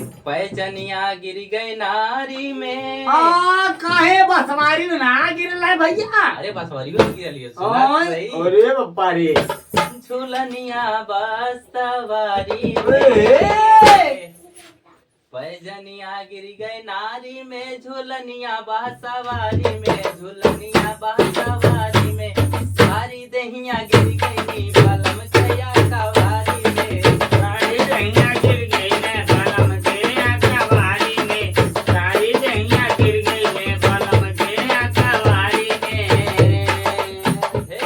पैजनिया गिर गए नारी में। काहे बसवारी में ना गिरल है भैया? अरे बसवारी में गिरलिए अरे बप्पा रे, झूलनिया बसवारी पैजनिया गिर गए नारी में, झूलनिया बसवारी में, झूलनिया बसवारी में, सारी दहिया गिर गई बलम कया कवारी में, सारी दहिया गिर गई ने बलम के कवारी में, सारी दहिया गिर गई ने बलम के कवारी में। हे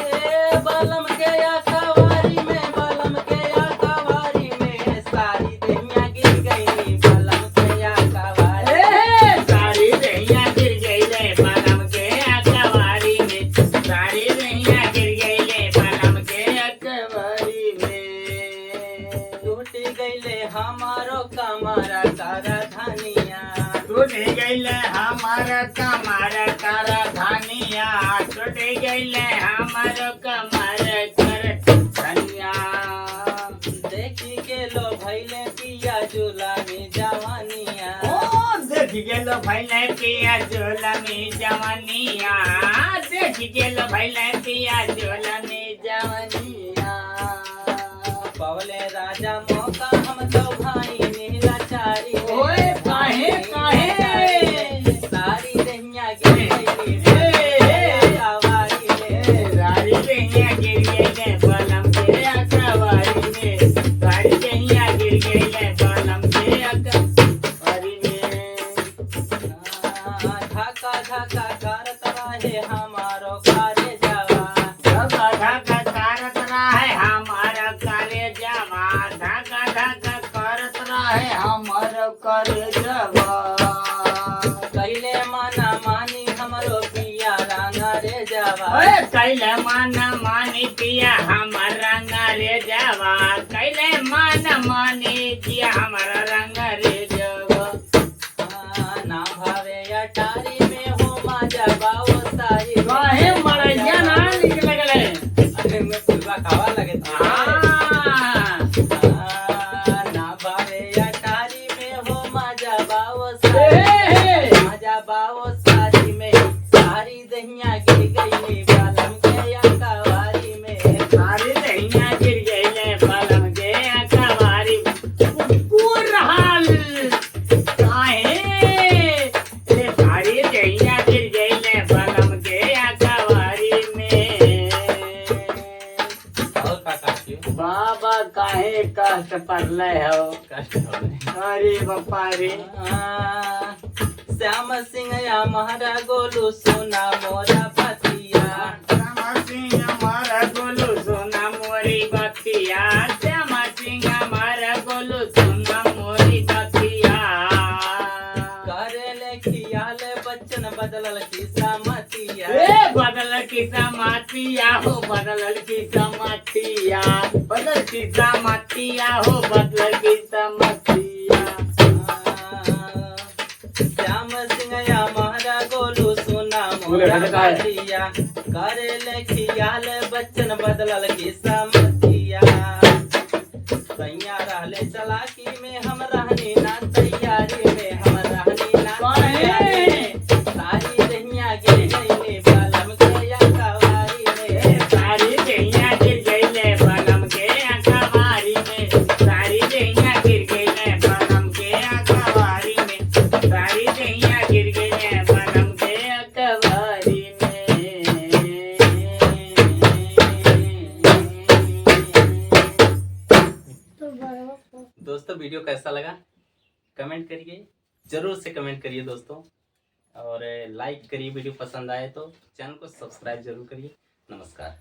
बलम कया कवारी में, बलम कया कवारी में, सारी दहिया गिर गई बलम कया कवारी में, सारी दहिया गिर गई ने बलम के कवारी में, सारी दहिया गिर गई ने बलम के कवारी में। टूट गईले हमारो कमरा तारा धनिया, टूट गईले हमारा कमर कर धनिया, टूट गईले हमारो कमर कर धनिया। देखी के लो भैले पिया जुलामी जवानिया, देख गेलो भैले पिया झोलमी जवानिया, देख गेलो भैले पिया झोलमी जवानिया। पवले राजा मौका हम तो भाई नीलाचारी में, ओए काहे काहे सारी दहिया गिर गई कवारी में, सारी दहिया गिर गई ने बलम के कवारी में, सारी दहिया गिर गई ने बलम के कवारी में। धक्का धक्का करत रहे हमारो कारे जवा, धक्का धक्का करत रहे हमारा करे जवा, धक्का धक्का करत रहे हमारा करे जवा। पहले माना मानी हमरो पिया रांगा रे जवा, कैले मन मानी पिया हमर रंग रे जवा, कैले मन मानी पिया हमर रंग रे जवा। ना भावे अटारी में हो माजा बाओ सारी, काहे मरैया ना निक लगले? अरे मैं फुलवा खावा लगे था। ना भावे अटारी में हो माजा बाओ सारी, माजा बाओ सारी में, सारी दहिया गिर गई बलम के कवारी में, सारी दहिया गिर गई ने बलम के कवारी में। पूर हाल काहे रे, सारी दहिया गिर गई ने बलम के कवारी में। और का काटियो बाबा काहे कष्ट पड़ले हो? कष्ट हो रहे। अरे बप्पा रे, श्याम सिंह या महारा गोलू सोना मोरा पतिया, श्यामा सिंह हमारा गोलू सोना मोरी बतिया, श्यामा सिंह हमारा गोलू सोना मोरी बतिया। करे ले खियाल बच्चन बदलल की सामतिया, बदल की समातिया हो, बदल की समातिया, बदल की समातिया हो, बदल की समातिया। श्याम सिंह या महारा गोलू सोना मोरा पतिया, करे ले खियाल बच्चन बदलल की सामतिया, सैया रहले चलाकी में हम रहनी ना तैयारी में, हम रहनी ना तैयारी में, सारी दहिया गिर गई बलम के कवारी में, सारी दहिया गिर गई ने बलम के कवारी में, सारी दहिया गिर गई ने बलम के कवारी में, सारी दहिया गिर गई ने बलम के कवारी में। दोस्तों वीडियो कैसा लगा कमेंट करिए, जरूर से कमेंट करिए दोस्तों, और लाइक करिए, वीडियो पसंद आए तो चैनल को सब्सक्राइब जरूर करिए। नमस्कार।